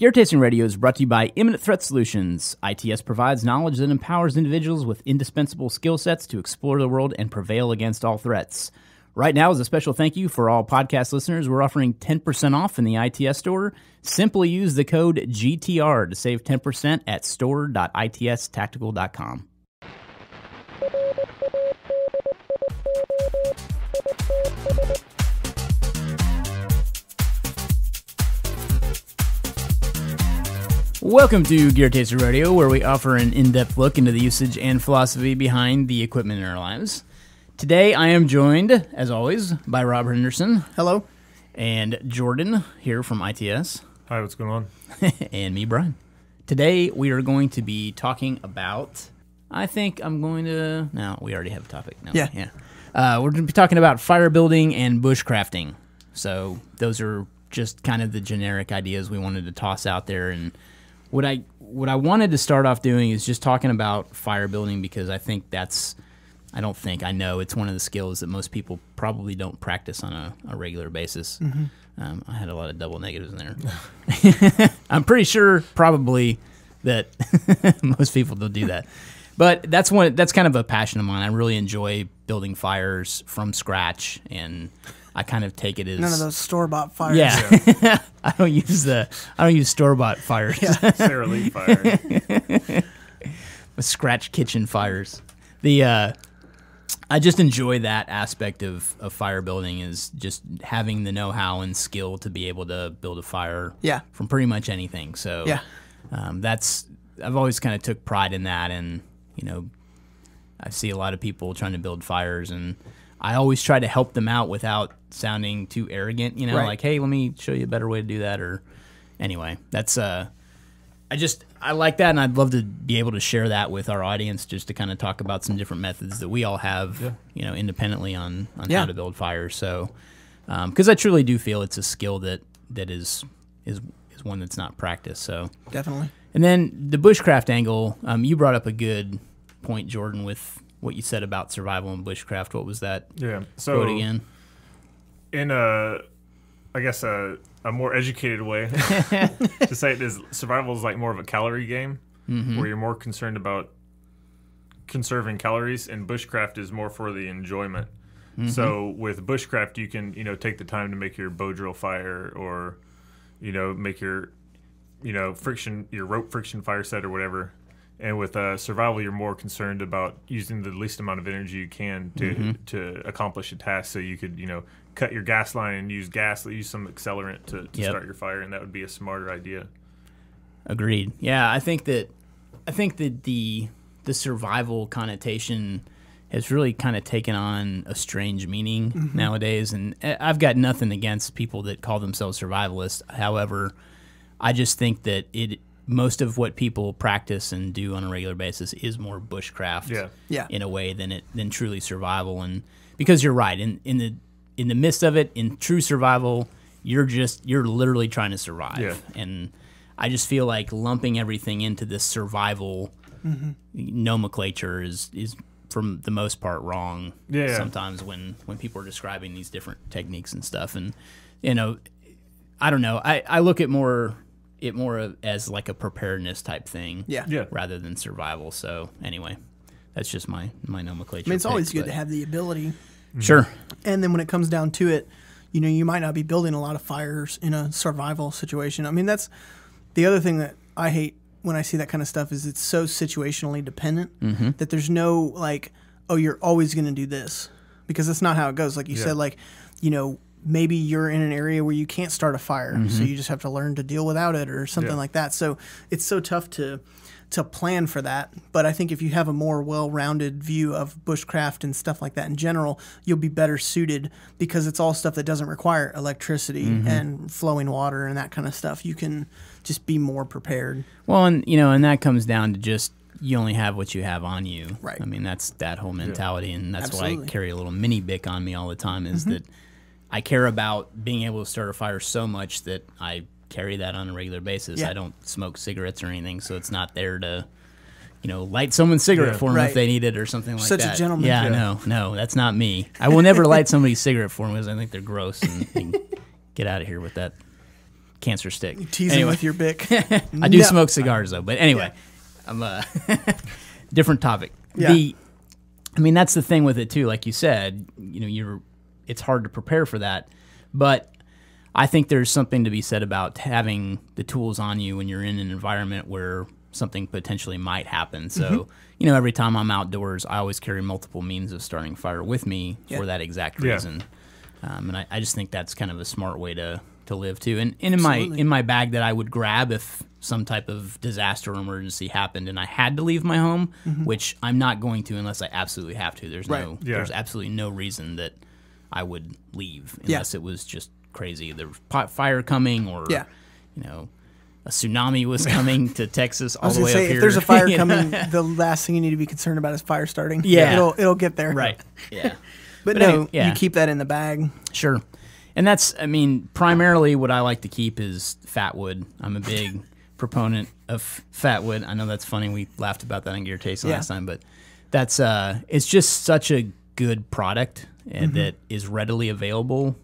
Gear Tasting Radio is brought to you by Imminent Threat Solutions. ITS provides knowledge that empowers individuals with indispensable skill sets to explore the world and prevail against all threats. Right now, as a special thank you for all podcast listeners, we're offering 10% off in the ITS store. Simply use the code GTR to save 10% at store.itstactical.com. Welcome to Gear Taster Radio, where we offer an in-depth look into the usage and philosophy behind the equipment in our lives. Today, I am joined, as always, by Rob Henderson. Hello. And Jordan, here from ITS. Hi, what's going on? And me, Bryan. Today, we are going to be talking about... No, we already have a topic. No, yeah. We're going to be talking about fire building and bushcrafting. So, those are just kind of the generic ideas we wanted to toss out there. And what I wanted to start off doing is just talking about fire building, because I know it's one of the skills that most people probably don't practice on a regular basis. Mm-hmm. I had a lot of double negatives in there. I'm pretty sure probably that most people don't do that. But that's kind of a passion of mine. I really enjoy building fires from scratch, and I kind of take it as none of those store-bought fires. Yeah. I don't use store-bought fires. Yeah. Sara Lee fire. Scratch kitchen fires. I just enjoy that aspect of fire building, is just having the know-how and skill to be able to build a fire from pretty much anything. So I've always kind of took pride in that, and I see a lot of people trying to build fires, and I always try to help them out without sounding too arrogant, like, hey, let me show you a better way to do that. Or anyway, that's I like that, and I'd love to be able to share that with our audience, just to kind of talk about some different methods that we all have, independently on how to build fires. So, because I truly do feel it's a skill that is one that's not practiced. So definitely. And then the bushcraft angle, you brought up a good point, Jordan, with what you said about survival and bushcraft. What was that quote again? In a more educated way to say it is, survival is like more of a calorie game, where you're more concerned about conserving calories, and bushcraft is more for the enjoyment. So with bushcraft, you can take the time to make your bow drill fire, or make your rope friction fire set or whatever. And with survival, you're more concerned about using the least amount of energy you can to accomplish a task. So you could, cut your gas line and use some accelerant to start your fire, and that would be a smarter idea. Agreed. Yeah, I think that the survival connotation has really kind of taken on a strange meaning nowadays. And I've got nothing against people that call themselves survivalists. However, I just think that most of what people practice and do on a regular basis is more bushcraft in a way than truly survival. And because you're right, in the midst of it, in true survival, you're literally trying to survive. Yeah. And I just feel like lumping everything into this survival nomenclature is for the most part wrong. Yeah. Sometimes when people are describing these different techniques and stuff, and I don't know, I look at more as like a preparedness type thing, rather than survival. So anyway, that's just my nomenclature. I mean, it's always good to have the ability. Sure. And then when it comes down to it, you might not be building a lot of fires in a survival situation. I mean, that's the other thing that I hate when I see that kind of stuff, is it's so situationally dependent that there's no like, oh, you're always going to do this, because that's not how it goes. Like you said, like, maybe you're in an area where you can't start a fire, so you just have to learn to deal without it, or something like that. So it's so tough to plan for that. But I think if you have a more well-rounded view of bushcraft and stuff like that in general, you'll be better suited, because it's all stuff that doesn't require electricity and flowing water and that kind of stuff. You can just be more prepared. Well, and that comes down to just, you only have what you have on you. Right. I mean, that's that whole mentality, and that's why I carry a little mini Bic on me all the time, is that I care about being able to start a fire so much that I carry that on a regular basis. I don't smoke cigarettes or anything, so it's not there to, light someone's cigarette for them if they need it or something like that. Such a gentleman. Yeah, no, that's not me. I will never light somebody's cigarette for them, because I think they're gross, and they can get out of here with that cancer stick. Teasing with your Bic. I do smoke cigars though, but anyway, I'm different topic. Yeah. I mean, that's the thing with it too. Like you said, it's hard to prepare for that, but I think there's something to be said about having the tools on you when you're in an environment where something potentially might happen. So, every time I'm outdoors, I always carry multiple means of starting fire with me for that exact reason. And I just think that's kind of a smart way to live too. And in my bag that I would grab if some type of disaster or emergency happened and I had to leave my home, which I'm not going to unless I absolutely have to. There's absolutely no reason that I would leave unless it was just crazy. There was fire coming or a tsunami was coming to Texas all the way up here. If there's a fire coming, the last thing you need to be concerned about is fire starting. Yeah. It'll get there. Right. Yeah. But no, you keep that in the bag. Sure. And that's, primarily what I like to keep is fat wood. I'm a big proponent of fat wood. I know that's funny. We laughed about that on Gear Tasting last time, but that's it's just such a good product that is readily available.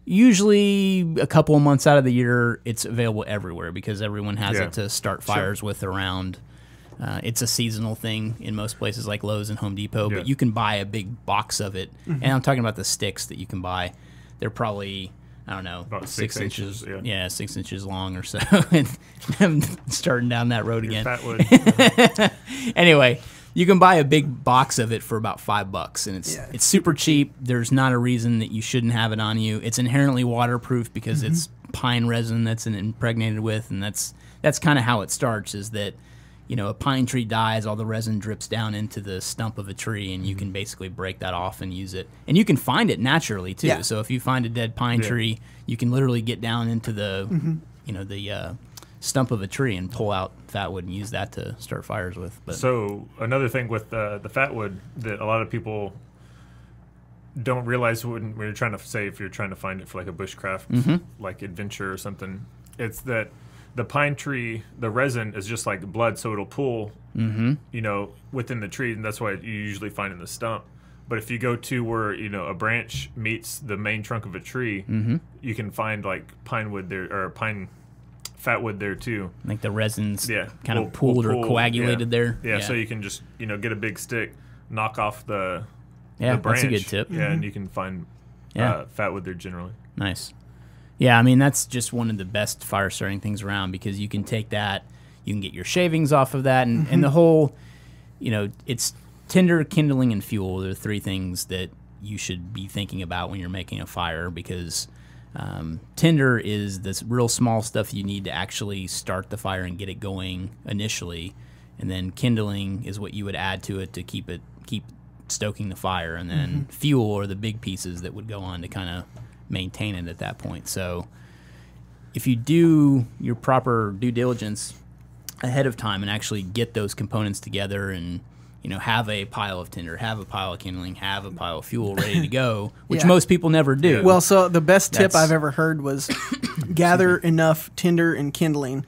Usually a couple of months out of the year, it's available everywhere because everyone has it to start fires with around. It's a seasonal thing in most places like Lowe's and Home Depot, but you can buy a big box of it. And I'm talking about the sticks that you can buy. They're probably, I don't know, about 6 inches. 6 inches long or so. And I'm starting down that road again. Fat wood. Anyway, you can buy a big box of it for about $5, and it's super cheap. There's not a reason that you shouldn't have it on you. It's inherently waterproof because it's pine resin that's impregnated with, and that's kind of how it starts. Is that a pine tree dies, all the resin drips down into the stump of a tree, and you can basically break that off and use it. And you can find it naturally too. Yeah. So if you find a dead pine tree, you can literally get down into the the stump of a tree and pull out fat wood and use that to start fires with. But so another thing with the fat wood that a lot of people don't realize when you're trying to say, if you're trying to find it for like a bushcraft like adventure or something, it's that the pine tree, the resin is just like blood, so it'll pool within the tree, and that's why you usually find in the stump. But if you go to where a branch meets the main trunk of a tree, you can find like pine wood there, or fat wood there too. Like the resin's kind of pooled or coagulated there. Yeah, so you can just get a big stick, knock off the branch. That's a good tip. Yeah, and you can find fat wood there generally. Nice. Yeah, that's just one of the best fire starting things around because you can take that, you can get your shavings off of that, and the whole, it's tinder, kindling, and fuel. They're three things that you should be thinking about when you're making a fire because tinder is this real small stuff you need to actually start the fire and get it going initially, and then kindling is what you would add to it to keep stoking the fire, and then fuel are the big pieces that would go on to kind of maintain it at that point. So if you do your proper due diligence ahead of time and actually get those components together and have a pile of tinder, have a pile of kindling, have a pile of fuel ready to go, which most people never do. Well, so the best tip I've ever heard was gather enough tinder and kindling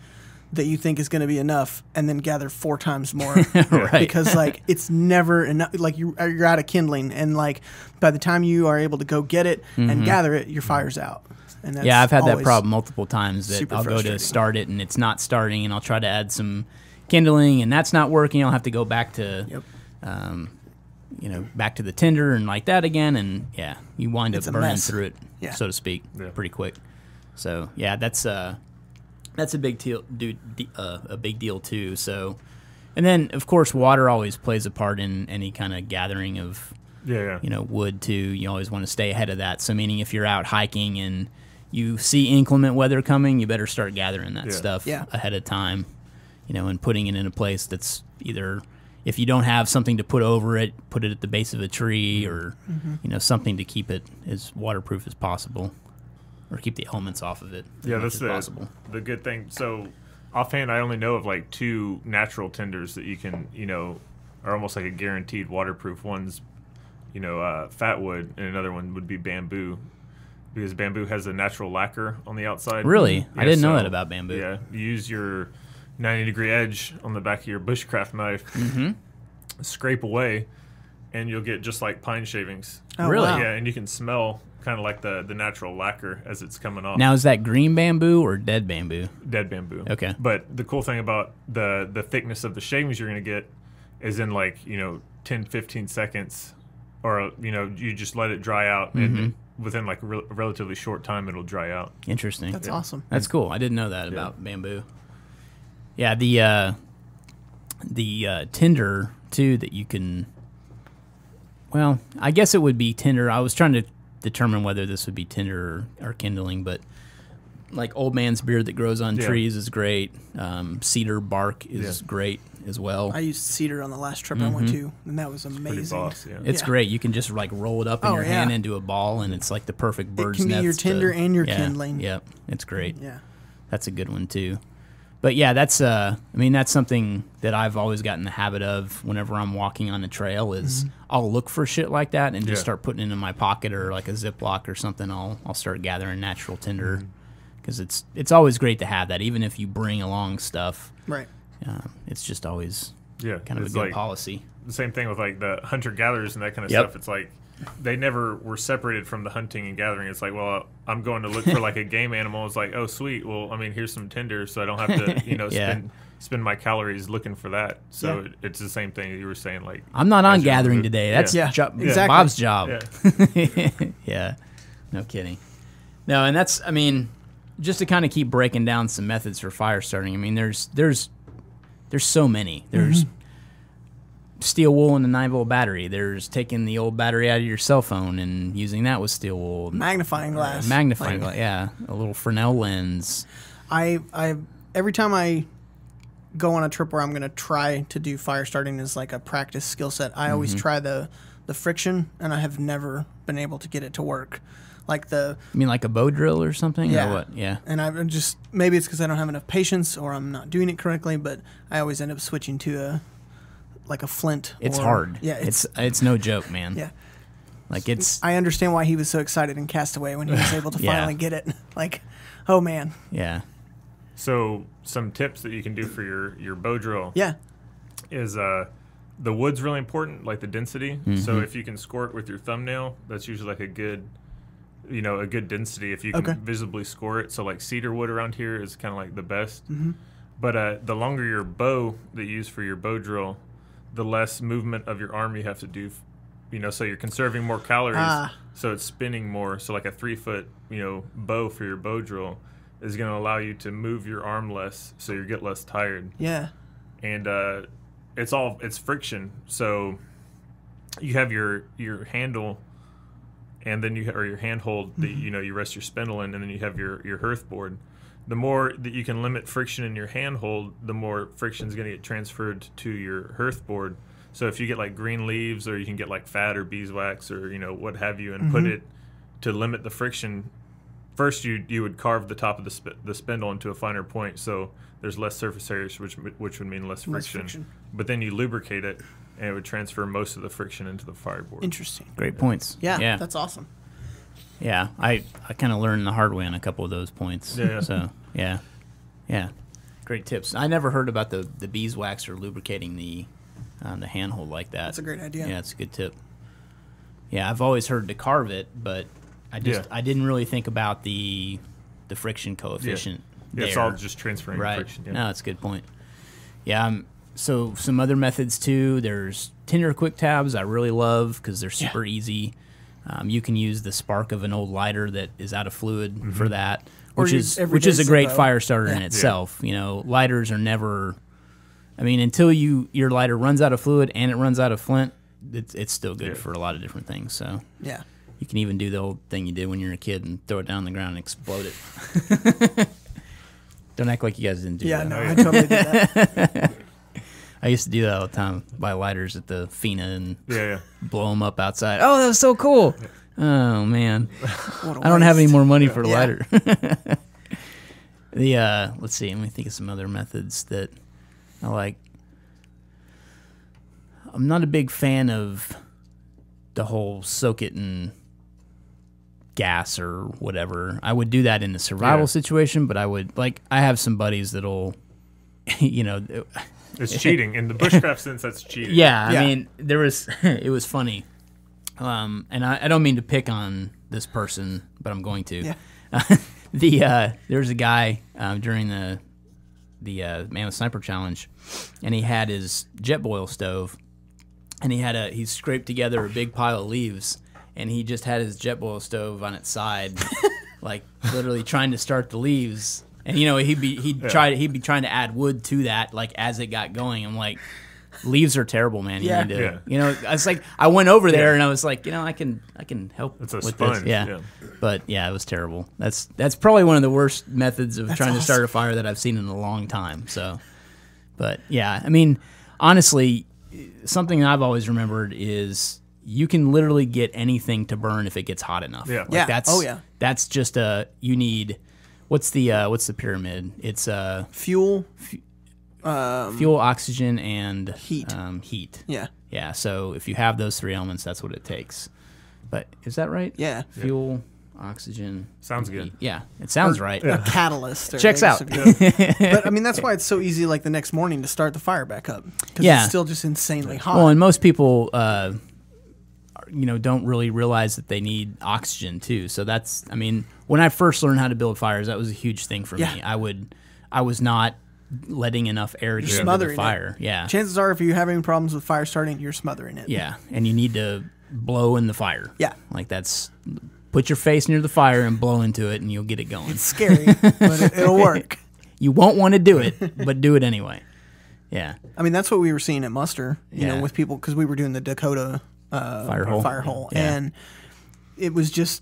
that you think is going to be enough, and then gather 4 times more. Right. Because it's never enough. Like you're out of kindling, and like by the time you are able to go get it and gather it, your fire's out. And that's I've had that problem multiple times that I'll go to frustrating. start it and it's not starting, and I'll try to add some kindling and that's not working. I'll have to go back to back to the tinder and like that again, and you wind up burning through it, so to speak, pretty quick. So that's a big deal, a big deal too. So, and then of course water always plays a part in any kind of gathering of wood too. You always want to stay ahead of that. So meaning if you're out hiking and you see inclement weather coming, you better start gathering that stuff ahead of time. And putting it in a place that's either, if you don't have something to put over it, put it at the base of a tree or, something to keep it as waterproof as possible or keep the elements off of it as much as possible. The good thing. So offhand, I only know of like 2 natural tinders that you can, are almost like a guaranteed waterproof. One's, fat wood, and another one would be bamboo. Because bamboo has a natural lacquer on the outside. Really? I didn't know that about bamboo. Yeah. You use your 90-degree edge on the back of your bushcraft knife, scrape away, and you'll get just like pine shavings. Oh, Really? wow. Yeah, and you can smell kind of like the natural lacquer as it's coming off. Now, is that green bamboo or dead bamboo? Dead bamboo. Okay. But the cool thing about the thickness of the shavings you're going to get is in like, 10, 15 seconds, or, you just let it dry out, and within like a relatively short time, it'll dry out. Interesting. That's awesome. That's cool. I didn't know that about bamboo. Yeah, the tinder too that you can. Well, I guess it would be tinder. I was trying to determine whether this would be tinder or kindling, but like old man's beard that grows on trees is great. Cedar bark is great as well. I used cedar on the last trip I went to, and that was amazing. Pretty boss, yeah. It's great. You can just like roll it up in your hand into a ball, and it's like the perfect bird's It can nest. be your tinder and your yeah, kindling. Yep, it's great. Yeah. That's a good one too. But yeah, that's that's something that I've always gotten the habit of whenever I'm walking on the trail is I'll look for shit like that and just start putting it in my pocket or like a Ziploc or something. I'll start gathering natural tinder because it's always great to have that, even if you bring along stuff. Right. It's just always kind of a it's good like policy. the same thing with like the hunter gatherers and that kind of stuff. It's like they never were separated from the hunting and gathering. It's like, well, I'm going to look for like a game animal. It's like, oh, sweet. Well, I mean, here's some tinder, so I don't have to, spend my calories looking for that. So it's the same thing you were saying. Like, I'm not on gathering today. That's exactly. Bob's job. Yeah. Yeah, no kidding. No, and that's, I mean, just to kind of keep breaking down some methods for fire starting. I mean, there's so many. There's steel wool in the 9-volt battery. There's taking the old battery out of your cell phone and using that with steel wool. Magnifying glass. Magnifying glass, yeah. A little Fresnel lens. I every time I go on a trip where I'm going to try to do fire starting as like a practice skill set, I always try the friction, and I have never been able to get it to work. Like You mean like a bow drill or something? Yeah. Or what? Yeah. And I'm just, maybe it's because I don't have enough patience or I'm not doing it correctly, but I always end up switching to a flint. It's hard. Yeah. It's no joke, man. Yeah. Like it's. I understand why he was so excited in Castaway when he was able to finally get it. Like, oh man. Yeah. So some tips that you can do for your bow drill Yeah. is the wood's really important, like the density. So if you can score it with your thumbnail, that's usually like a good density if you can visibly score it. So like cedar wood around here is kind of like the best. But the longer your bow that you use for your bow drill, the less movement of your arm you have to do. So you're conserving more calories. So it's spinning more. So like a 3-foot, bow for your bow drill is going to allow you to move your arm less, so you get less tired. Yeah. And it's friction. So you have your handle, and then your handhold that you rest your spindle in, and then you have your hearth board. The more that you can limit friction in your handhold, the more friction is going to get transferred to your hearth board. So if you get like green leaves, or you can get like fat or beeswax or what have you, and put it to limit the friction. First, you would carve the top of the spindle into a finer point, so there's less surface area, which would mean less friction. But then you lubricate it, and it would transfer most of the friction into the fireboard. Interesting. Great points. Yeah. That's awesome. Yeah, I kind of learned the hard way on a couple of those points. Yeah. So, yeah. Great tips. I never heard about the beeswax or lubricating the handhold like that. That's a great idea. Yeah, it's a good tip. Yeah, I've always heard to carve it, but I didn't really think about the friction coefficient. Yeah, it's all just transferring right. friction. Yeah. No, that's a good point. Yeah, so some other methods too. There's tinder quick tabs I really love because they're super easy. You can use the spark of an old lighter that is out of fluid for that, which is a great fire starter in itself. Lighters are never. I mean, until your lighter runs out of fluid and it runs out of flint, it's still good for a lot of different things. So yeah, you can even do the old thing you did when you were a kid and throw it down on the ground and explode it. Don't act like you guys didn't do that. Yeah, no, I totally did that. I used to do that all the time. Buy lighters at the FINA and blow them up outside. Oh, that was so cool. Oh, man. I don't have any more money for a lighter. Let's see. Let me think of some other methods that I like. I'm not a big fan of the whole soak it in gas or whatever. I would do that in the survival situation, but I have some buddies that'll, It's cheating in the bushcraft sense. That's cheating. Yeah, I mean, there was it was funny, and I don't mean to pick on this person, but I'm going to. Yeah. There was a guy during the Man with Sniper Challenge, and he had his jet boil stove, and he scraped together a big pile of leaves, and he just had his jet boil stove on its side, like literally trying to start the leaves. And he'd be trying to add wood to that, like as it got going. I'm like, leaves are terrible, man. You need to, I was like, I went over there and I was like, I can help It's a with sponge. this. Yeah. But yeah, it was terrible. That's probably one of the worst methods of trying to start a fire that I've seen in a long time. So, but yeah, I mean, honestly, something I've always remembered is you can literally get anything to burn if it gets hot enough. Yeah. That's just you need. What's the pyramid? It's fuel, oxygen, and heat. Heat. Yeah. So if you have those three elements, that's what it takes. But is that right? Yeah. Fuel, oxygen. Sounds good. Heat. Yeah, it sounds right. A catalyst. Checks out. But I mean, that's why it's so easy. Like the next morning to start the fire back up because it's still just insanely hot. Well, and most people, don't really realize that they need oxygen too. So that's, I mean, when I first learned how to build fires, that was a huge thing for me. I was not letting enough air get into the fire. Yeah. Chances are, if you have any problems with fire starting, you're smothering it. Yeah, and you need to blow in the fire. Yeah. Like put your face near the fire and blow into it, and you'll get it going. It's scary, but it'll work. You won't want to do it, but do it anyway. Yeah. I mean, that's what we were seeing at Muster, with people, because we were doing the Dakota fire hole. Yeah. And it was just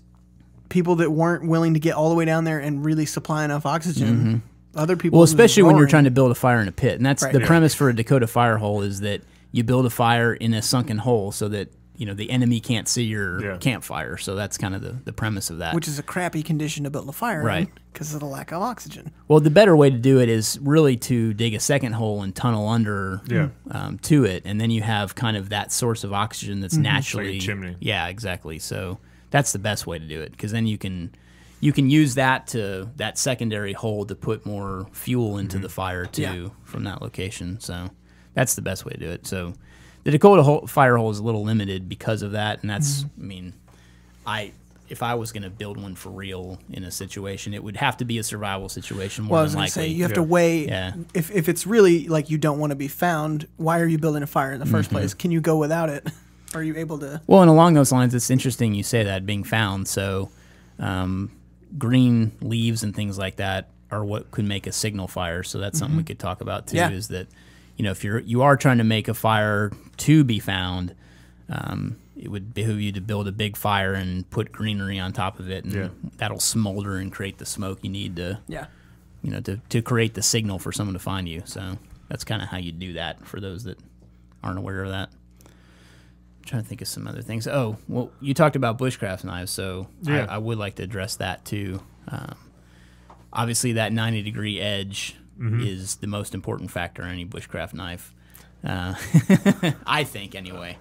people that weren't willing to get all the way down there and really supply enough oxygen. Mm-hmm. Other people, well, especially when you're trying to build a fire in a pit, and that's Right. the premise for a Dakota fire hole is that you build a fire in a sunken hole so that the enemy can't see your campfire. So that's kind of the premise of that. which is a crappy condition to build a fire Right. because of the lack of oxygen. Well, the better way to do it is really to dig a second hole and tunnel under to it, and then you have kind of that source of oxygen that's naturally Like a chimney. Yeah, exactly. So that's the best way to do it because then you can use that secondary hole to put more fuel into the fire too from that location. So that's the best way to do it. So the Dakota fire hole is a little limited because of that, and that's I mean, if I was going to build one for real in a situation, it would have to be a survival situation more Well, I was than going likely. to say, you have to weigh, Yeah. if it's really like you don't want to be found, why are you building a fire in the first place? Can you go without it? Are you able to? Well, and along those lines, it's interesting you say that, being found. So green leaves and things like that are what could make a signal fire. So that's something we could talk about too, is that, if you are trying to make a fire to be found, it would behoove you to build a big fire and put greenery on top of it, and that'll smolder and create the smoke you need to, to create the signal for someone to find you. So that's kind of how you do that for those that aren't aware of that. I'm trying to think of some other things. Oh, well, you talked about bushcraft knives, so I would like to address that too. Obviously, that 90-degree edge is the most important factor in any bushcraft knife. I think, anyway.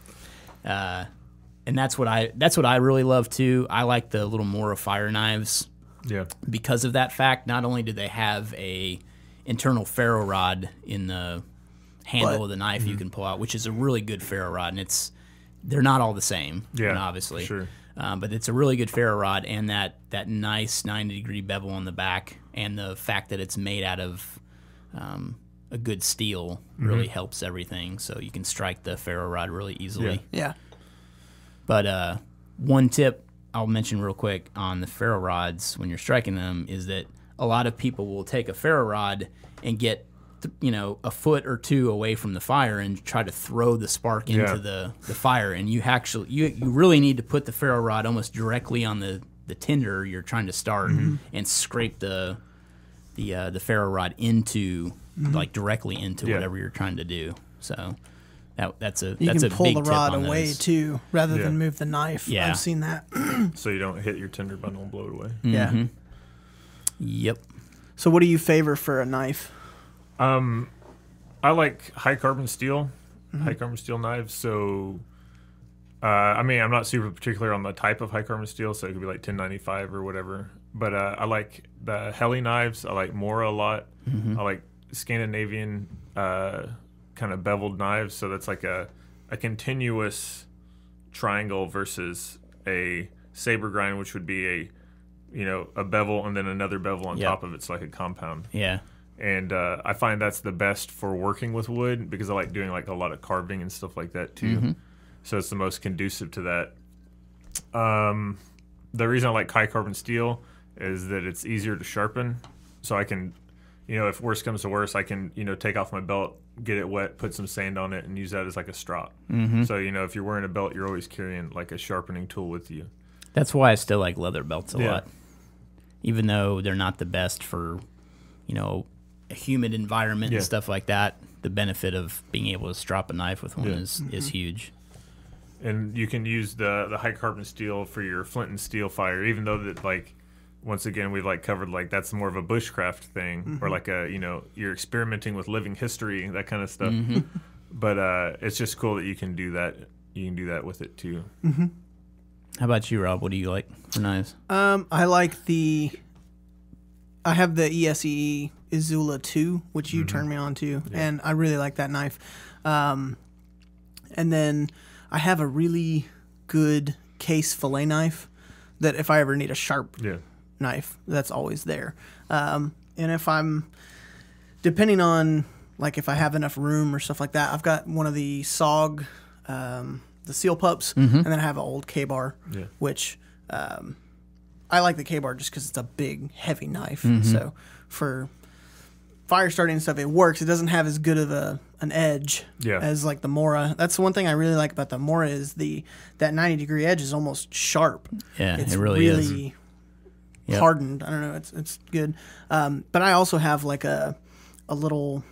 And that's what I really love too. I like the little Mora fire knives. Yeah. Because of that fact, not only do they have a internal ferro rod in the handle of the knife you can pull out, which is a really good ferro rod, and they're not all the same. Yeah, obviously. Sure. But it's a really good ferro rod, and that nice 90-degree bevel on the back, and the fact that it's made out of a good steel really helps everything. So you can strike the ferro rod really easily. Yeah. But one tip I'll mention real quick on the ferro rods when you're striking them is that a lot of people will take a ferro rod and get a foot or two away from the fire and try to throw the spark into the fire, and you really need to put the ferro rod almost directly on the tinder you're trying to start and scrape the ferro rod into like directly into whatever you're trying to do. So that's a You that's can a pull big the tip rod on away those. too, rather than move the knife. Yeah. I've seen that. So you don't hit your tinder bundle and blow it away. Yeah. Yep. So what do you favor for a knife? I like high carbon steel knives. So, I mean, I'm not super particular on the type of high carbon steel, so it could be like 1095 or whatever. But I like the heli knives. I like Mora a lot. I like Scandinavian kind of beveled knives. So that's like a continuous triangle versus a saber grind, which would be a bevel and then another bevel on top of it. It's like a compound. Yeah. And I find that's the best for working with wood because I like doing like a lot of carving and stuff like that too. So it's the most conducive to that. The reason I like high carbon steel is that it's easier to sharpen. So I can, if worse comes to worse, I can, take off my belt, get it wet, put some sand on it, and use that as like a strop. So, if you're wearing a belt, you're always carrying like a sharpening tool with you. That's why I still like leather belts a lot. Even though they're not the best for, a humid environment and stuff like that, the benefit of being able to strop a knife with one is huge. And you can use the high carbon steel for your flint and steel fire, even though that like once again we've like covered like that's more of a bushcraft thing or like you're experimenting with living history, that kind of stuff. But it's just cool that you can do that. You can do that with it too. How about you, Rob? What do you like for knives? I like I have the ESEE Izula 2, which you turned me on to, and I really like that knife. And then I have a really good case fillet knife that if I ever need a sharp knife, that's always there. And if I'm, depending on, like if I have enough room or stuff like that, I've got one of the SOG, the Seal Pups, and then I have an old K-bar, which I like the K-bar just because it's a big, heavy knife. So for fire starting and stuff, it works. It doesn't have as good of an edge as like the Mora. That's the one thing I really like about the Mora is that 90-degree edge is almost sharp. Yeah, it's it really is. Hardened. I don't know. It's good. But I also have like a little,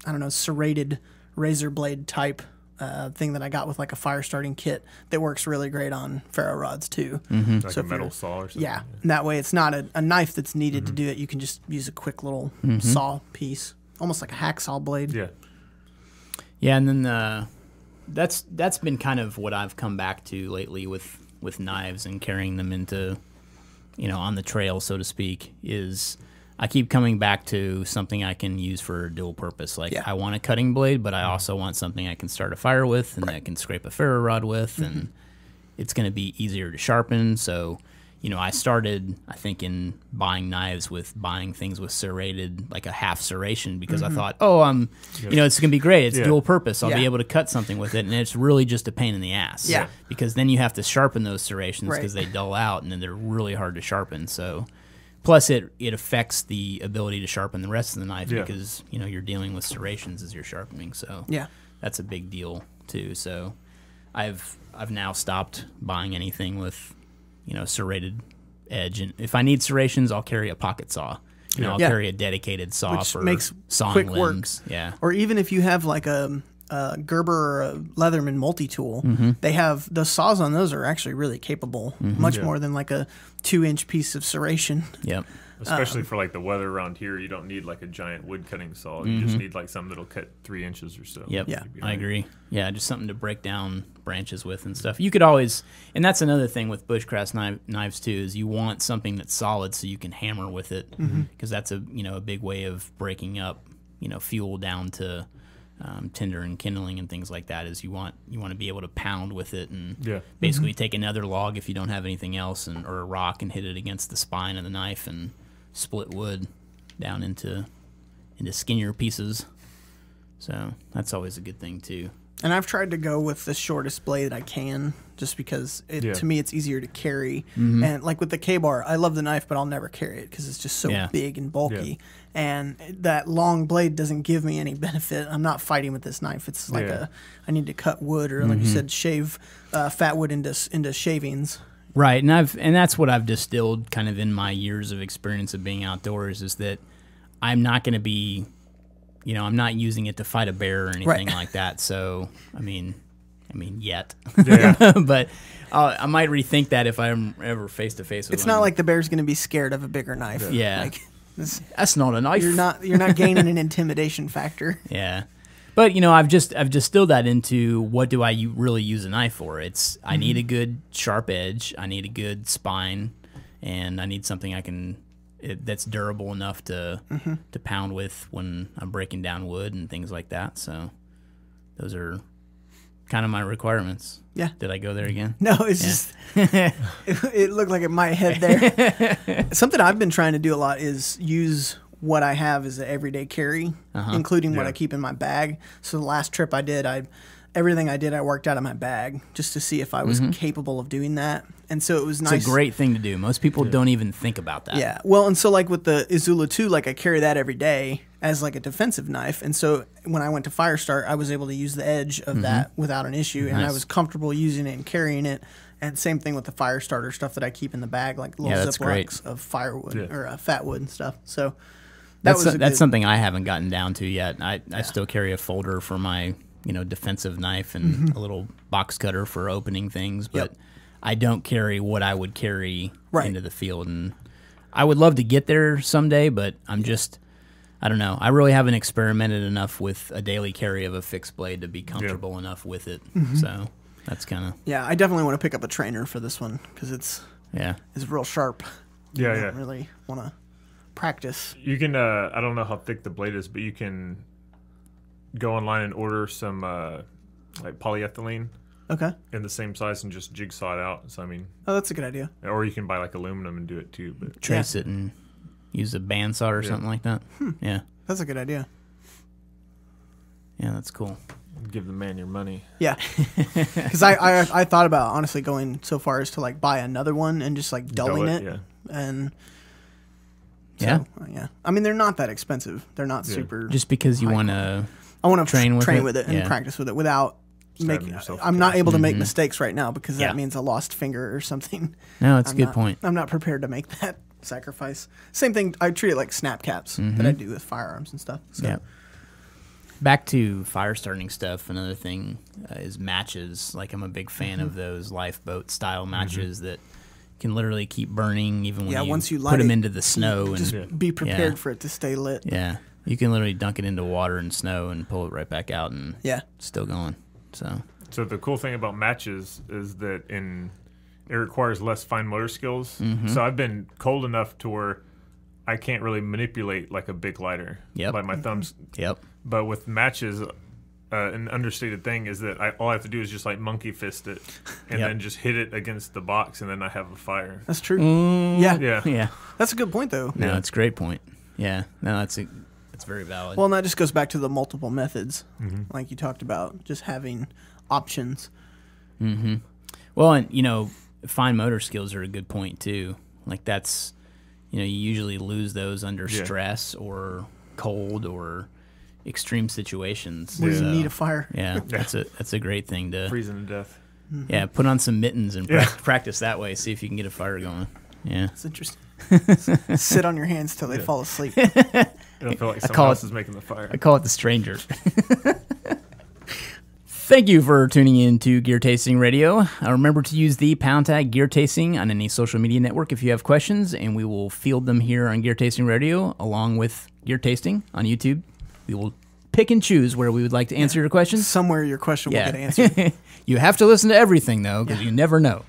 I don't know, serrated razor blade type thing that I got with like a fire starting kit that works really great on ferro rods too. Like a metal saw or something. Yeah, and that way it's not a knife that's needed to do it. You can just use a quick little saw piece, almost like a hacksaw blade. Yeah, and then that's been kind of what I've come back to lately with knives and carrying them into, on the trail, so to speak, is I keep coming back to something I can use for a dual purpose. Like I want a cutting blade, but I also want something I can start a fire with and that I can scrape a ferro rod with, and it's going to be easier to sharpen. So, I started, I think, in buying knives with buying things with serrated, like a half serration, because I thought, it's going to be great. It's dual purpose. I'll be able to cut something with it, and it's really just a pain in the ass. Yeah. Because then you have to sharpen those serrations because they dull out, and then they're really hard to sharpen. So, plus it affects the ability to sharpen the rest of the knife because, you're dealing with serrations as you're sharpening. So that's a big deal too. So I've now stopped buying anything with serrated edge, and if I need serrations, I'll carry a pocket saw. I'll carry a dedicated saw which for makes sawing quick limbs. work. Yeah, or even if you have like a Gerber or a Leatherman multi-tool, they have the saws on those are actually really capable, much more than like a 2-inch piece of serration. Yep. Especially for like the weather around here, you don't need like a giant wood cutting saw. You just need like something that'll cut 3 inches or so. Yep. Yeah, I agree. Yeah, just something to break down branches with and stuff. You could always, and that's another thing with bushcraft knives too, is you want something that's solid so you can hammer with it, because that's a big way of breaking up fuel down to tinder and kindling and things like that. Is you want to be able to pound with it and basically take another log if you don't have anything else, or a rock, and hit it against the spine of the knife and split wood down into skinnier pieces. So that's always a good thing too. And I've tried to go with the shortest blade I can, just because to me it's easier to carry. And like with the K-bar, I love the knife, but I'll never carry it because it's just so big and bulky. And that long blade doesn't give me any benefit. I'm not fighting with this knife. It's like I need to cut wood, or like you said, shave fat wood into shavings. Right, and that's what I've distilled kind of in my years of experience of being outdoors, is that I'm not going to be, I'm not using it to fight a bear or anything like that. So, I mean, yet. But I might rethink that if I'm ever face to face with It's not like the bear's going to be scared of a bigger knife. Yeah. Like, that's not a knife. You're not gaining an intimidation factor. Yeah. But I've distilled that into, what do I really use a knife for? It's I need a good sharp edge, I need a good spine, and I need something that's durable enough to pound with when I'm breaking down wood and things like that. So those are kind of my requirements. Yeah. Did I go there again? No, it's just it looked like it might head there. Something I've been trying to do a lot is use what I have as an everyday carry, including what I keep in my bag. So the last trip I did, everything I did, I worked out of my bag just to see if I was capable of doing that. And so it was nice. It's a great thing to do. Most people don't even think about that. Yeah. Well, and so like with the Izula 2, like I carry that every day as like a defensive knife. And so when I went to Firestart, I was able to use the edge of that without an issue. And I was comfortable using it and carrying it. And same thing with the Firestarter stuff that I keep in the bag, like little Ziplocs of firewood or fat wood and stuff. So that's something I haven't gotten down to yet. I still carry a folder for my defensive knife and a little box cutter for opening things, but I don't carry what I would carry into the field. And I would love to get there someday, but I don't know. I really haven't experimented enough with a daily carry of a fixed blade to be comfortable enough with it. So that's kind of... Yeah, I definitely want to pick up a trainer for this one because it's real sharp. I really want to practice. You can, I don't know how thick the blade is, but you can go online and order some like polyethylene. Okay. In the same size and just jigsaw it out. So, I mean... Oh, that's a good idea. Or you can buy like aluminum and do it too. But trace it and use a bandsaw or something like that. Yeah. That's a good idea. Yeah, that's cool. Give the man your money. Yeah. Because I thought about honestly going so far as to like buy another one and just like dulling it. Yeah. And... So, I mean, they're not that expensive. They're not super... Just because you want to... I want to train with it and practice with it without... I'm not able to make mistakes right now because that means a lost finger or something. No, it's a good point. I'm not prepared to make that sacrifice. Same thing, I treat it like snap caps that I do with firearms and stuff. So. Yeah. Back to fire starting stuff, another thing is matches. Like I'm a big fan of those lifeboat style matches that can literally keep burning even when once you put them into the snow. Just be prepared for it to stay lit. Yeah. You can literally dunk it into water and snow and pull it right back out and it's still going. So the cool thing about matches is that it requires less fine motor skills. So I've been cold enough to where I can't really manipulate like a big lighter by my thumbs. But with matches, an understated thing is that all I have to do is just like monkey fist it and then just hit it against the box and then I have a fire. That's true. Yeah. That's a good point though. No, it's a great point. Yeah. No, it's very valid. Well, and that just goes back to the multiple methods, like you talked about, just having options. Well, and fine motor skills are a good point too. Like that's, you usually lose those under stress or cold or extreme situations where you need a fire. Yeah, that's a great thing to freezing to death. Yeah, put on some mittens and practice that way. See if you can get a fire going. Yeah, it's interesting. Sit on your hands till they fall asleep. It'll feel like someone else is making the fire. I call it the stranger. Thank you for tuning in to Gear Tasting Radio. Remember to use the # Gear Tasting on any social media network if you have questions, and we will field them here on Gear Tasting Radio along with Gear Tasting on YouTube. We will pick and choose where we would like to answer your questions. Somewhere your question will get answered. You have to listen to everything, though, because you never know.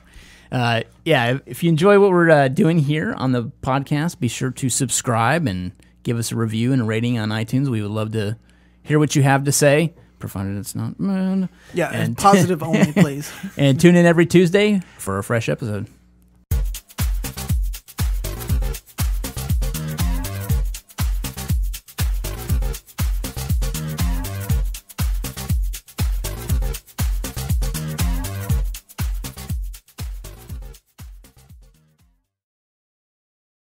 If you enjoy what we're doing here on the podcast, be sure to subscribe and give us a review and a rating on iTunes. We would love to hear what you have to say, provided it's not... and positive only, please. And tune in every Tuesday for a fresh episode.